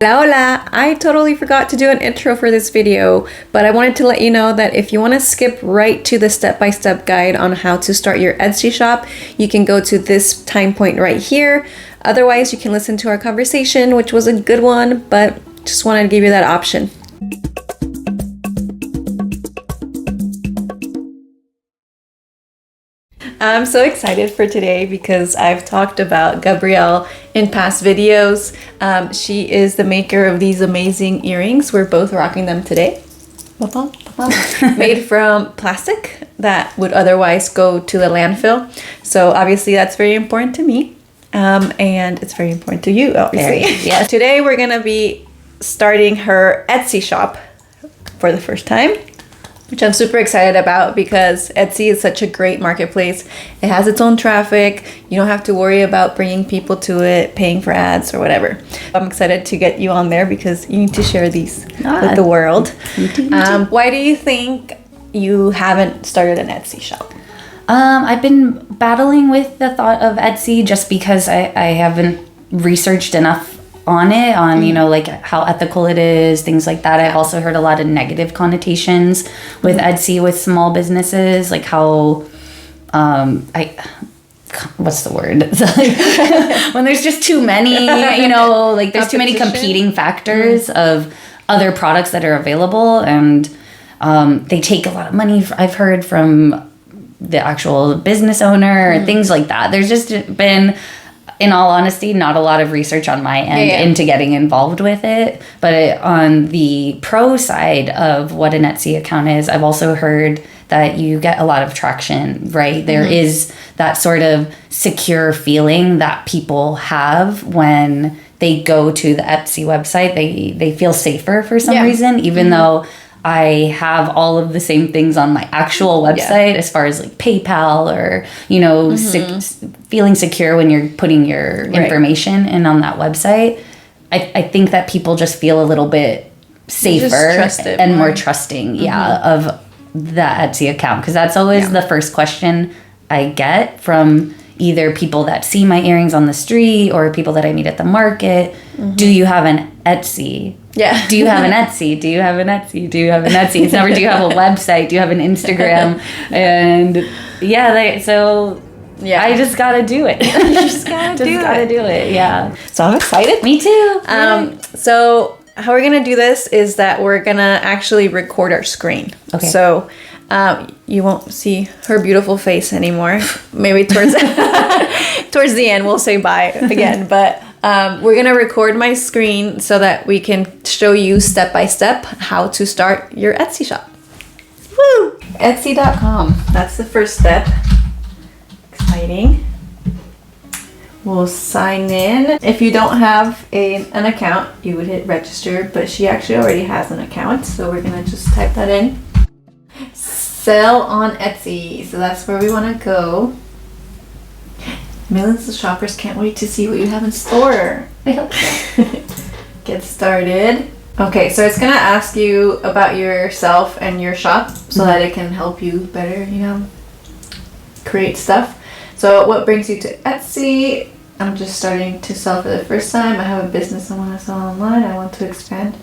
Hola, hola! I totally forgot to do an intro for this video, but I wanted to let you know that if you want to skip right to the step-by-step guide on how to start your Etsy shop, you can go to this time point right here. Otherwise, you can listen to our conversation, which was a good one, but just wanted to give you that option. I'm so excited for today because I've talked about Gabrielle in past videos. She is the maker of these amazing earrings. We're both rocking them today. Made from plastic that would otherwise go to the landfill. So obviously that's very important to me. And it's very important to you, obviously. Yes. Today we're gonna be starting her Etsy shop for the first time, which I'm super excited about because Etsy is such a great marketplace. It has its own traffic. You don't have to worry about bringing people to it, paying for ads or whatever. I'm excited to get you on there because you need to share these with the world. Why do you think you haven't started an Etsy shop? I've been battling with the thought of Etsy just because I haven't researched enough on it, you know, like how ethical it is, things like that. I've also heard a lot of negative connotations with Etsy with small businesses, like how what's the word? When there's just too many, you know, like there's too many competing factors of other products that are available, and they take a lot of money, I've heard, from the actual business owner, things like that. There's just been, in all honesty, not a lot of research on my end into getting involved with it. But on the pro side of what an Etsy account is, I've also heard that you get a lot of traction, right? There is that sort of secure feeling that people have when they go to the Etsy website. They feel safer for some reason, even though I have all of the same things on my actual website as far as like PayPal or, you know, feeling secure when you're putting your information in on that website. I think that people just feel a little bit safer and more trusting, of the Etsy account. Because that's always the first question I get from either people that see my earrings on the street or people that I meet at the market. Do you have an Etsy? Yeah. Do you have an Etsy? Do you have an Etsy? Do you have an Etsy? It's never, do you have a website? Do you have an Instagram? And I just gotta do it. You just gotta do it. Yeah. So I'm excited. Me too. So how we're gonna do this is that we're gonna actually record our screen. Okay. So you won't see her beautiful face anymore. Maybe towards towards the end we'll say bye again. But we're gonna record my screen so that we can show you step by step how to start your Etsy shop. Woo! Etsy.com. That's the first step. Exciting. We'll sign in. If you don't have an account, you would hit register, but she actually already has an account, so we're gonna just type that in. Sell on Etsy. So that's where we want to go. Millions of shoppers can't wait to see what you have in store. I hope so. Get started. Okay, so it's gonna ask you about yourself and your shop so that it can help you better, you know, create stuff. So what brings you to Etsy? I'm just starting to sell for the first time. I have a business I want to sell online. I want to expand.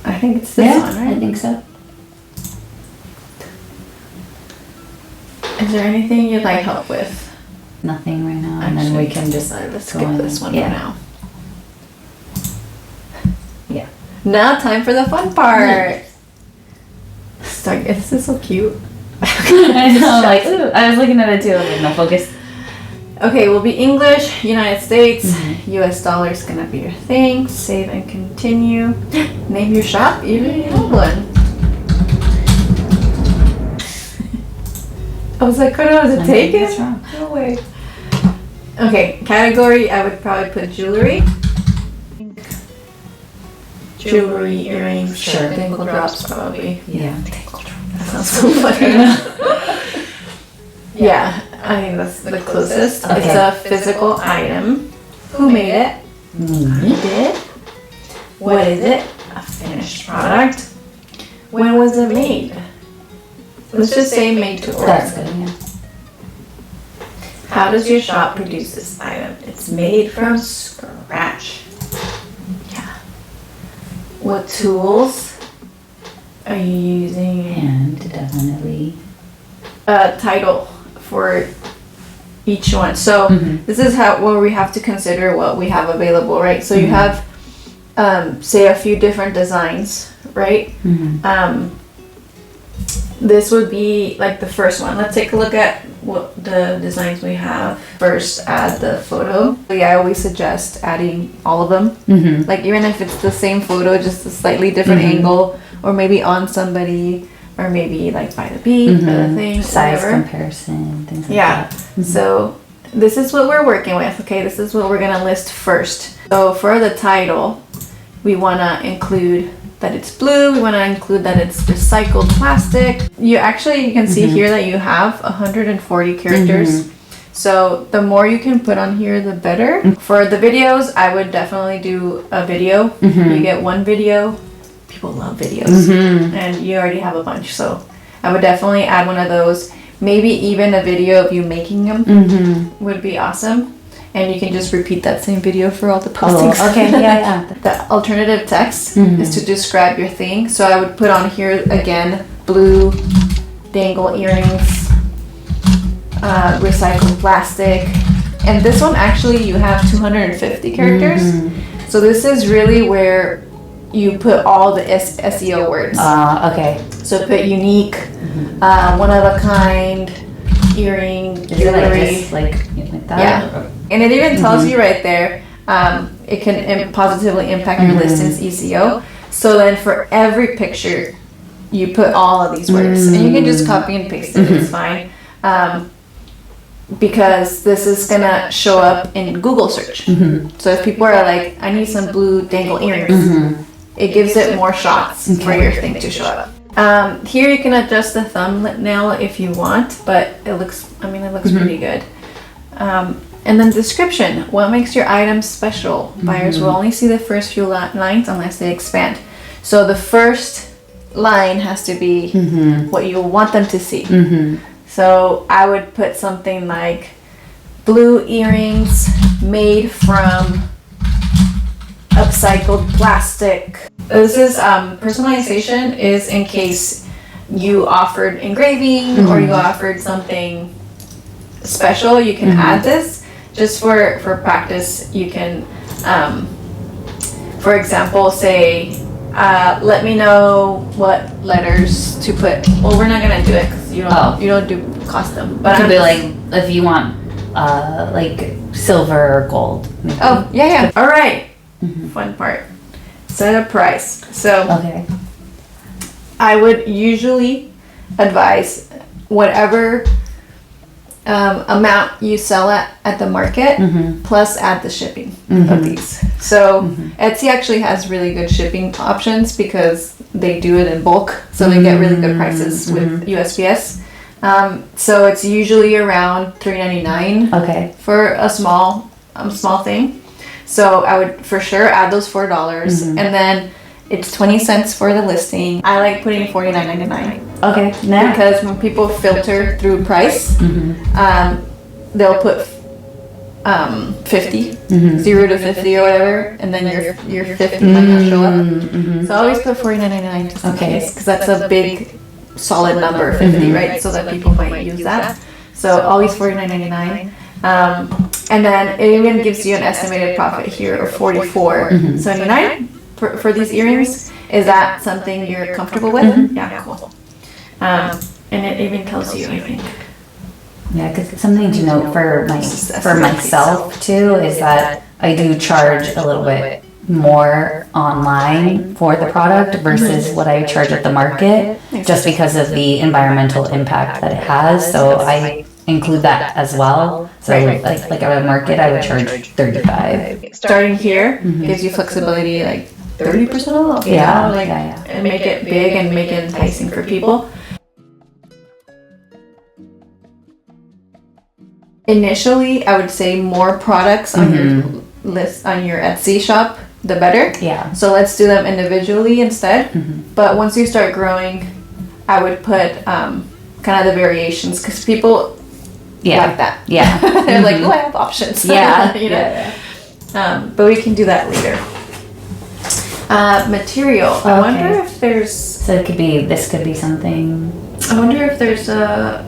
I think it's this one, right? I think so. Is there anything you'd like help with? Nothing right now, and then we can just let's skip this one for now. Yeah. Now time for the fun part. Start. This is so cute. I know, like, ooh, I was looking at it too. Okay, no focus. Okay, will be English, United States, US dollar is gonna be your thing. Save and continue. Name your shop. You already have one. I was like, what was it taken? What's wrong? No way. Okay, category, I would probably put jewelry. Jewelry, earrings, Sure. Tinkle drops probably. Yeah. That sounds so funny. Yeah, I think that's the closest. Okay. It's a physical item. Who made it? Me. Did. What is it? A finished product. When was it made? Let's just say made to order. That's good, yeah. How does your shop produce this item? It's made from scratch. what tools are you using? And definitely. Title for each one. So this is where we have to consider what we have available, right? So you have, say, a few different designs, right? This would be like the first one. Let's take a look at what the designs we have. First, add the photo. I always suggest adding all of them. Like even if it's the same photo, just a slightly different angle, or maybe on somebody, or maybe like by the beach or the thing. Size whatever. comparison, things like that. So this is what we're working with. Okay, this is what we're gonna list first. So for the title, we wanna include that it's blue. We want to include that it's recycled plastic. You can see here that you have 140 characters. So the more you can put on here, the better. For the videos, I would definitely do a video. You get one video. People love videos, and you already have a bunch. So I would definitely add one of those. Maybe even a video of you making them would be awesome. And you can just repeat that same video for all the postings. Oh, okay, yeah. The alternative text is to describe your thing. So I would put on here again, blue dangle earrings, recycled plastic. And this one actually you have 250 characters. So this is really where you put all the SEO words. Okay. So put unique, one of a kind, earring, jewelry. Like that? Yeah. And it even tells you right there, it can positively impact your listings SEO. So then for every picture, you put all of these words. And you can just copy and paste it, it's fine. Because this is going to show up in Google search. So if people are like, I need some blue dangle earrings, it gives it more shots for your thing to show up. Here you can adjust the thumbnail if you want, but it looks pretty good. And then description. What makes your item special? Buyers will only see the first few lines unless they expand. So the first line has to be what you want them to see. So I would put something like blue earrings made from upcycled plastic. This is personalization is in case you offered engraving or you offered something special, you can add this. Just for practice, you can, for example, say, let me know what letters to put. Well, we're not gonna do it because you don't do custom. But it could be like if you want, like silver or gold. Maybe. Oh yeah. All right. Fun part. Set a price. So I would usually advise whatever amount you sell at the market plus add the shipping of these. So Etsy actually has really good shipping options because they do it in bulk, so they get really good prices with USPS. So it's usually around $3.99 for a small thing. So I would for sure add those $4 and then it's 20 cents for the listing. I like putting $49.99. Okay. Because when people filter through price, they'll put 50, 0 to 50 or whatever, and then your 50 might not show up. So I always put $49.99 just in case, because that's a big solid number, 50, right? So that people might use that. So always $49.99. And then it even gives you an estimated profit here of $44.79 for these earrings. Is that something you're comfortable with? Yeah, cool. And it even tells you, I think. Yeah, because something to note for myself too is that I do charge a little bit more online for the product versus what I charge at the market, just because of the environmental impact that it has. So I include that as well. So like at a market, I would charge $35. Starting here gives you flexibility, like 30% off. And make it big and make it enticing for people. Initially, I would say more products on your list on your Etsy shop, the better. Yeah. So let's do them individually instead. But once you start growing, I would put kind of the variations because people like that. Yeah. They're like, oh, I have options. Yeah. But we can do that later. Material. I wonder if there's. So it could be. This could be something. I wonder if there's a.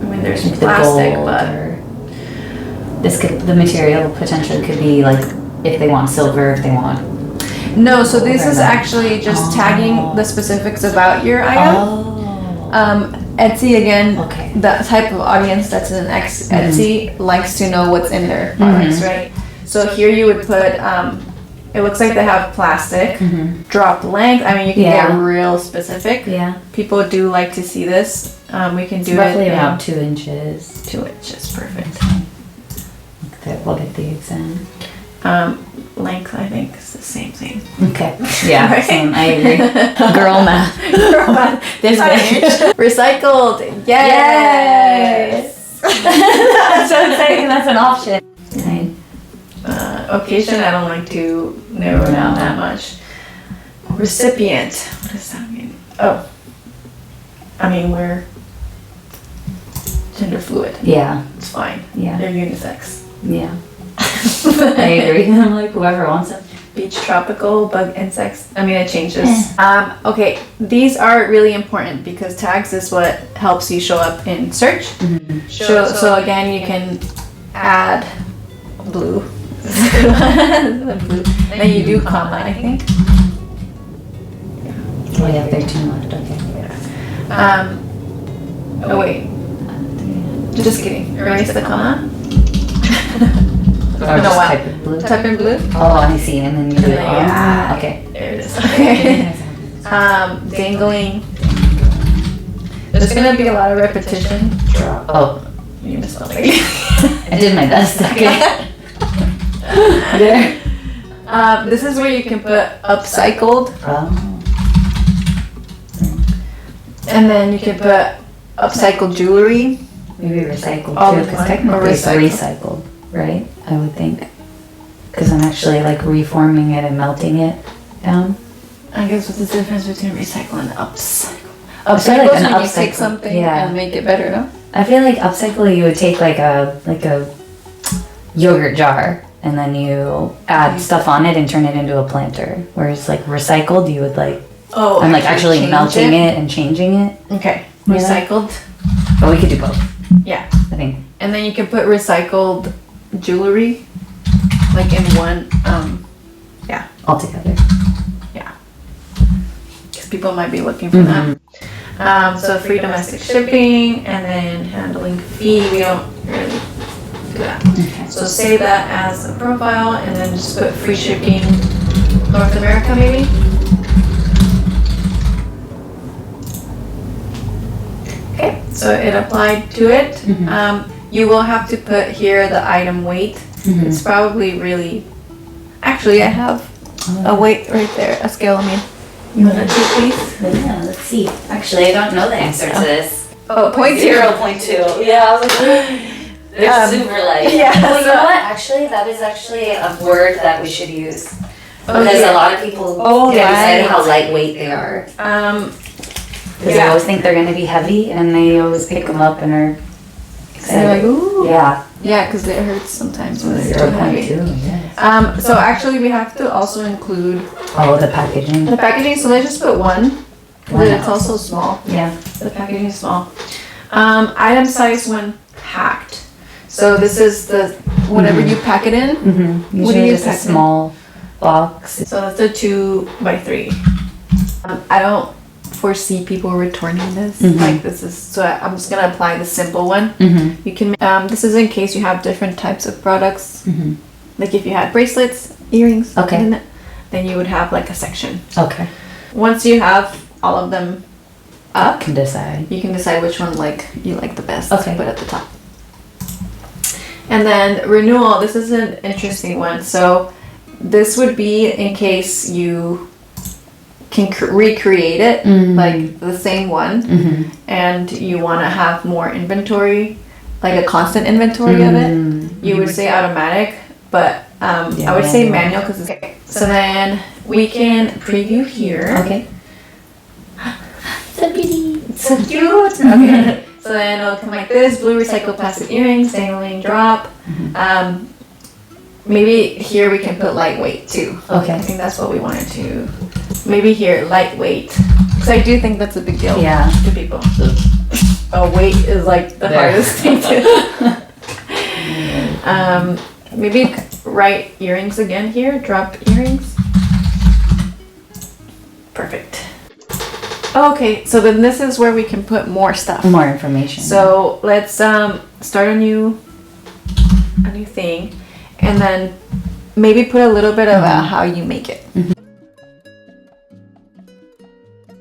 I mean, there's like plastic, the gold but or this could. The material potentially could be like if they want silver, if they want. no. So this is actually just tagging the specifics about your item. Etsy again. Okay. The type of audience that's in Etsy likes to know what's in their products, right? So here you would put. It looks like they have plastic, drop length. I mean, you can get real specific. Yeah. People do like to see this. We can do Roughly it about 2 inches. 2 inches, perfect. We'll get the exam. Length, I think, is the same thing. Okay. Yeah. Right? Same. I agree. Girl math. Girl math. This way. Recycled. Yes. That's so exciting. That's an option. Right. Occasion, I don't like to narrow down that much. Recipient. What does that mean? Oh. I mean, we're gender fluid. Yeah. It's fine. Yeah. They're unisex. Yeah. I agree. I'm like, whoever wants it. Beach, tropical, bug, insects. I mean, it changes. Okay, these are really important because tags is what helps you show up in search. So again, you can add blue. Blue. Then you do comma, I think. Oh yeah, 13 left. Okay. Oh wait. Just kidding. Erase the comma. Or just type in blue. Type in blue. Oh, I see. And then you do it. Yeah. Okay. There it is. Okay. Dangling. There's gonna be a lot of repetition. Oh, You misspelled it. I did my best. Okay. There. This is where you can put upcycled, Oh. and then you can put upcycled jewelry. Maybe recycled All too, in because one. technically Or it's recycled. recycled, right? I would think. Because I'm actually like reforming it and melting it down. I guess what's the difference between recycle and upcycle? I feel like Upcycle is an when you take upcycle- something yeah. and make it better, no? I feel like upcycle you would take like a yogurt jar and then you add stuff on it and turn it into a planter. Whereas like recycled you would like Oh, I'm like actually change melting it and changing it. Okay, Yeah. recycled. But we could do both, Yeah, I think. and then you can put recycled jewelry, like in one. All together. Because people might be looking for that. So free domestic shipping and then handling fee. We don't really do that. Okay. So save that as a profile and then just put free shipping North America maybe. Okay, so it applied to it. You will have to put here the item weight. It's probably really. Actually, I have a weight right there, a scale. I mean, you want to do please? Yeah, let's see. Actually, I don't know the answer to this. Oh, 0.0. 0.2. Yeah, I was like, they're super light. yeah, Well, you so- know what? Actually, that is actually a word that we should use. Because yeah. a lot of people get right. excited how lightweight they are. Because they always think they're going to be heavy and they always pick them up and are And excited. they're like, ooh. Yeah. Yeah, because it hurts sometimes when it's too heavy. 0.2, yes. So actually, we have to also include Oh, the packaging. the packaging. So let's just put one. But it's also small. Yeah. The packaging is small. Item size when packed. So this is the whatever you pack it in. Mm-hmm. What do Usually you just a pack in? small box. So that's a 2x3. I don't foresee people returning this. Like this is so I'm just gonna apply the simple one. Mm-hmm. You can. This is in case you have different types of products. Mm-hmm. Like if you had bracelets, earrings, Okay. in it, then you would have like a section. Okay. Once you have all of them up, Can decide. you can decide which one like you like the best Okay. to put at the top. And then renewal, this is an interesting one. So this would be in case you can recreate it, like the same one, and you want to have more inventory, like a constant inventory of it. You would say automatic, but I would say manual because it's okay. So then we can preview here. Okay. So pretty. It's so cute. Okay. So then it'll come like this: blue recycled plastic earrings, dangling drop. maybe here we can put lightweight too. Okay. I think that's what we wanted to. Maybe here, lightweight. Because I do think that's a big deal to people. Weight is like the hardest thing to. Maybe write earrings again here. Drop earrings. Perfect. Okay, so then this is where we can put more stuff. More information. So let's start a new thing, and then maybe put a little bit about how you make it.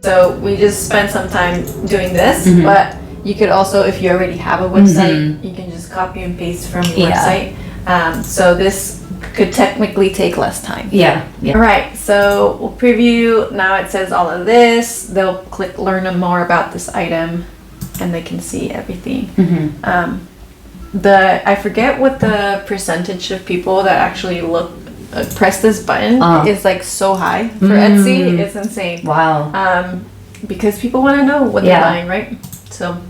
So we just spent some time doing this, but you could also, if you already have a website, you can just copy and paste from your website. So this could technically take less time. Yeah. All right, so we'll preview. Now it says all of this. They'll click learn more about this item, and they can see everything. I forget what the percentage of people that actually press this button is like so high for Etsy. It's insane. Wow. Because people want to know what they're buying, right? So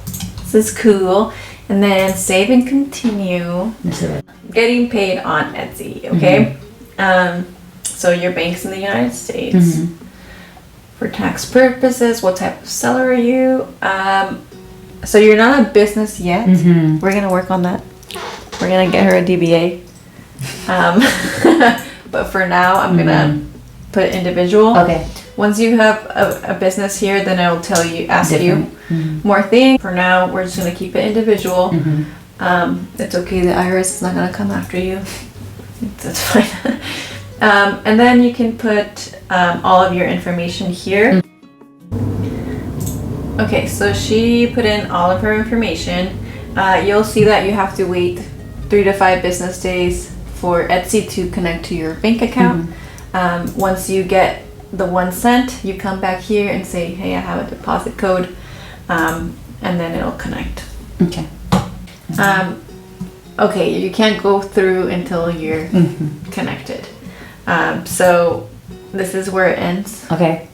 this is cool. And then save and continue. Getting paid on Etsy, okay? So your bank's in the United States. For tax purposes, what type of seller are you? So you're not a business yet. We're gonna work on that. We're gonna get her a DBA. But for now, I'm gonna put individual. Okay. Once you have a business here, then it'll ask you more things. For now, we're just gonna keep it individual. It's okay, the IRS is not gonna come after you. That's fine. And then you can put all of your information here. Okay, so she put in all of her information. You'll see that you have to wait 3 to 5 business days for Etsy to connect to your bank account. Once you get the 1 cent, you come back here and say, hey, I have a deposit code, and then it'll connect. Okay. Okay, you can't go through until you're connected. So this is where it ends. Okay.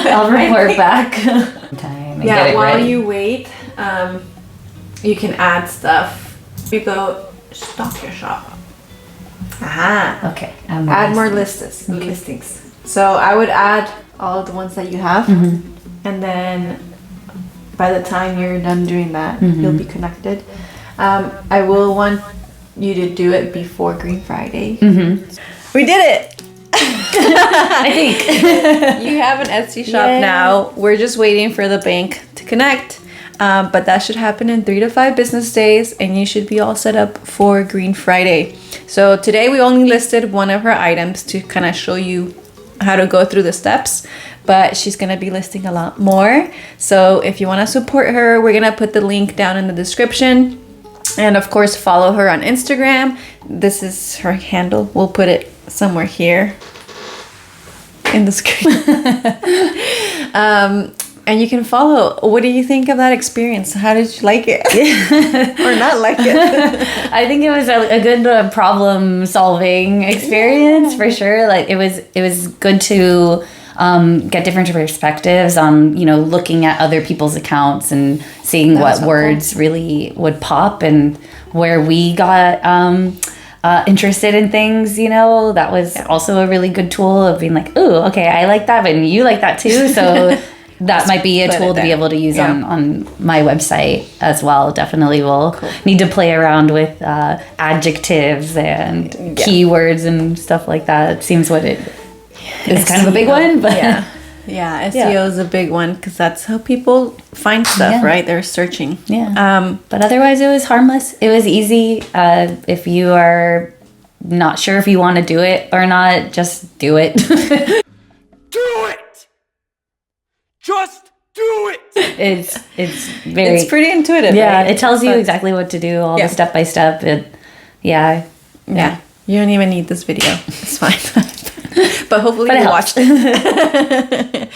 I'll report back. While you wait, you can add stuff. You go stock your shop. Okay. Add more listings. So I would add all of the ones that you have, and then by the time you're done doing that, you'll be connected. I will want you to do it before Green Friday. We did it! I think. You have an Etsy shop now. We're just waiting for the bank to connect. But that should happen in 3 to 5 business days, and you should be all set up for Green Friday. So today we only listed one of her items to kind of show you how to go through the steps, but she's going to be listing a lot more. So if you want to support her, we're going to put the link down in the description. And of course, follow her on Instagram. This is her handle. We'll put it somewhere here in the screen. And you can follow. What do you think of that experience? How did you like it? Or not like it? I think it was a good problem solving experience for sure. Like it was good to get different perspectives on, looking at other people's accounts and seeing what words really would pop and where we got interested in things, that was also a really good tool of being like, oh, okay, I like that, but you like that too. So that might be a tool to be able to use on my website as well. Definitely will need to play around with adjectives and keywords and stuff like that. It seems what it is kind of a big one, but SEO is a big one because that's how people find stuff, right? They're searching. But otherwise it was harmless. It was easy. If you are not sure if you want to do it or not, just do it. Do it! Just do it! It's It's pretty intuitive. Yeah, right? it tells you exactly what to do, all the step by step. You don't even need this video. It's fine. But hopefully you watched it.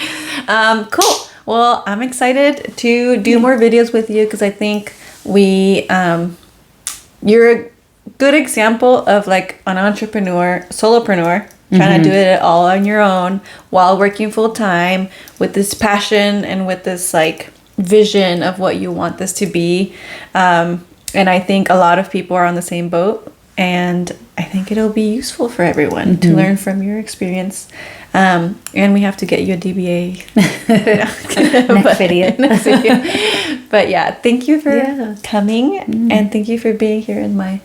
Cool. Well, I'm excited to do more videos with you because I think you're a good example of like an solopreneur, trying to do it all on your own while working full time with this passion and with this like vision of what you want this to be. And I think a lot of people are on the same boat. and I think it'll be useful for everyone to learn from your experience. And we have to get you a DBA Next video. But yeah, thank you for coming, and thank you for being here in my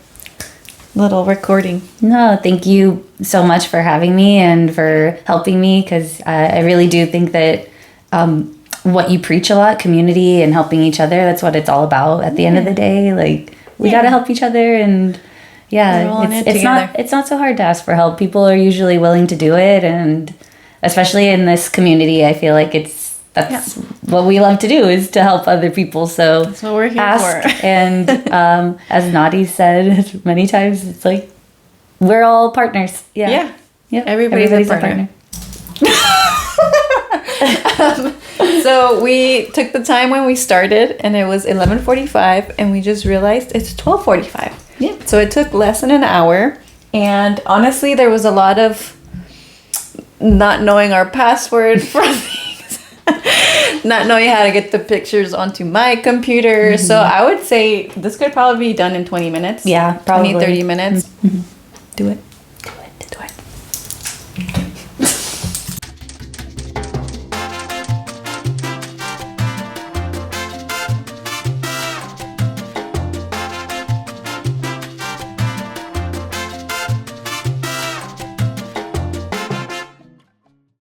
little recording. No, thank you so much for having me and for helping me, because I really do think that what you preach a lot, community and helping each other, that's what it's all about at the end of the day. Like, we got to help each other, and it's not so hard to ask for help. People are usually willing to do it, and especially in this community, I feel like that's what we love to do, is to help other people. So that's what we're here ask. for. And as Nadi said many times, it's like we're all partners. Yeah. Yep. Everybody's a partner. So we took the time when we started, and it was 11:45, and we just realized it's 12:45. Yeah. So it took less than an hour, and honestly, there was a lot of not knowing our password for things, not knowing how to get the pictures onto my computer. So I would say this could probably be done in 20 minutes. Yeah, probably 30 minutes. Do it.